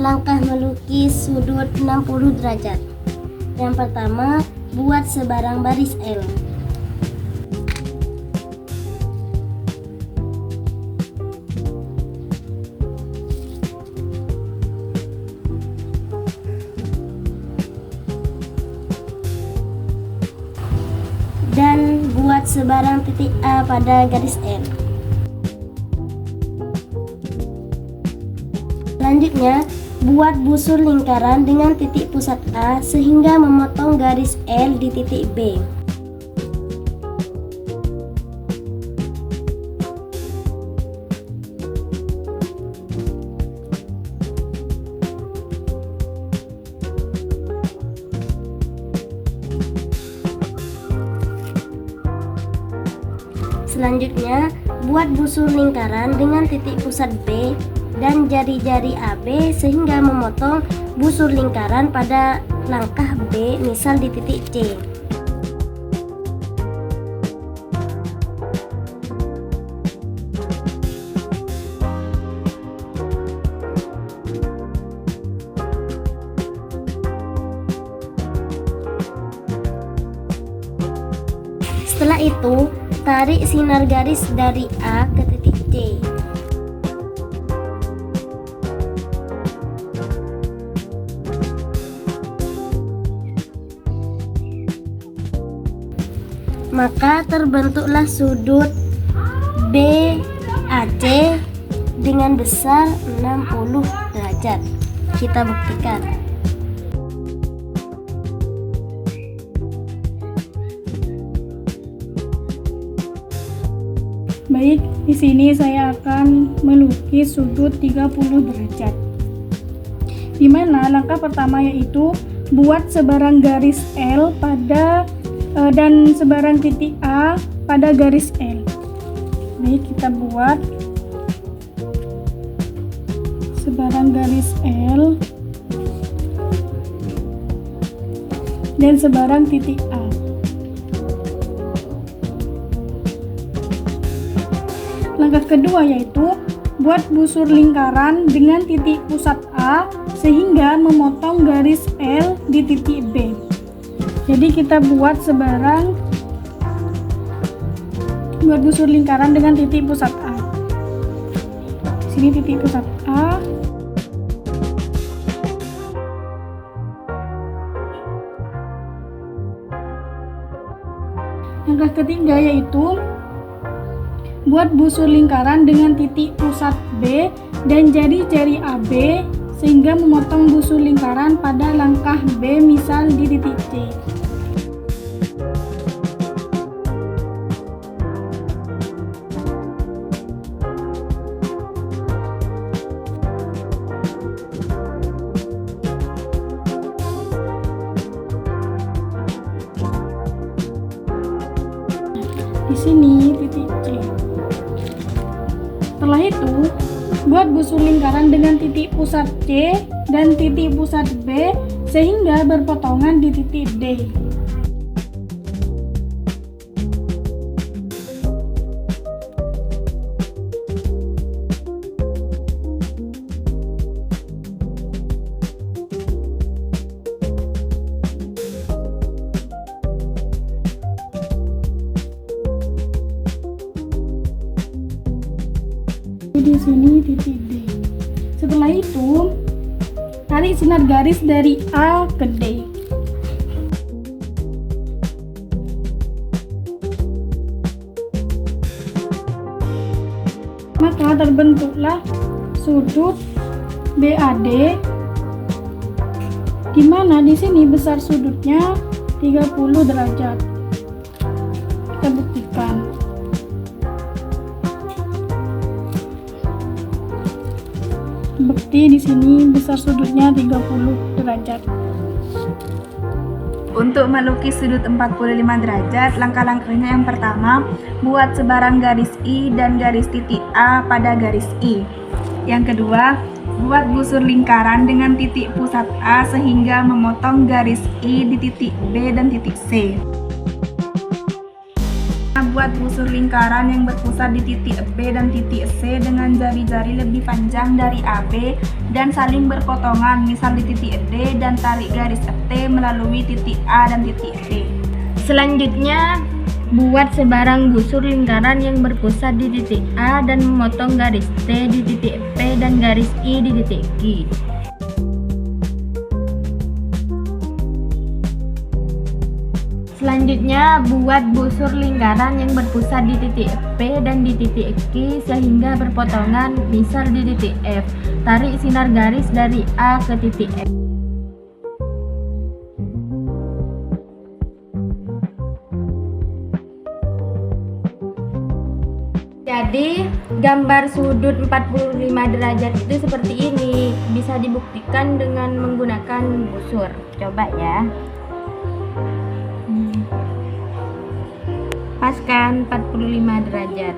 langkah melukis sudut 60 derajat. Yang pertama, buat sebarang baris L. Dan buat sebarang titik A pada garis L. Selanjutnya, buat busur lingkaran dengan titik pusat A sehingga memotong garis L di titik B. Selanjutnya, buat busur lingkaran dengan titik pusat B dan jari-jari AB sehingga memotong busur lingkaran pada langkah B, misal di titik C. Setelah itu, tarik sinar garis dari A ke titik C. Maka terbentuklah sudut BAC dengan besar 60 derajat. Kita buktikan. Baik, di sini saya akan melukis sudut 30 derajat. Di mana langkah pertama yaitu buat sebarang garis L pada dan sebarang titik A pada garis L. Baik, kita buat sebarang garis L dan sebarang titik A. Langkah kedua yaitu buat busur lingkaran dengan titik pusat A sehingga memotong garis L di titik B. Jadi kita buat busur lingkaran dengan titik pusat A. Sini titik pusat A. Langkah ketiga yaitu buat busur lingkaran dengan titik pusat B dan jari-jari AB sehingga memotong busur lingkaran pada langkah B, misal di titik C. Di sini titik C. Setelah itu, buat busur lingkaran dengan titik pusat C dan titik pusat B sehingga berpotongan di titik D. Di sini titik D. Setelah itu, tarik sinar garis dari A ke D. Maka terbentuklah sudut BAD, di mana di sini besar sudutnya 30 derajat. Kita buktikan. Bukti di sini besar sudutnya 30 derajat. Untuk melukis sudut 45 derajat, langkah-langkahnya yang pertama, buat sebarang garis I dan garis titik A pada garis I. Yang kedua, buat busur lingkaran dengan titik pusat A sehingga memotong garis I di titik B dan titik C. Buat busur lingkaran yang berpusat di titik B dan titik C dengan jari-jari lebih panjang dari AB dan saling berpotongan, misal di titik D, dan tarik garis T melalui titik A dan titik D. Selanjutnya, buat sebarang busur lingkaran yang berpusat di titik A dan memotong garis T di titik P dan garis I di titik Q. Selanjutnya, buat busur lingkaran yang berpusat di titik P dan di titik Q sehingga berpotongan, misal di titik F. Tarik sinar garis dari A ke titik F. Jadi, gambar sudut 45 derajat itu seperti ini. Bisa dibuktikan dengan menggunakan busur. Coba ya. Pas kan 45 derajat.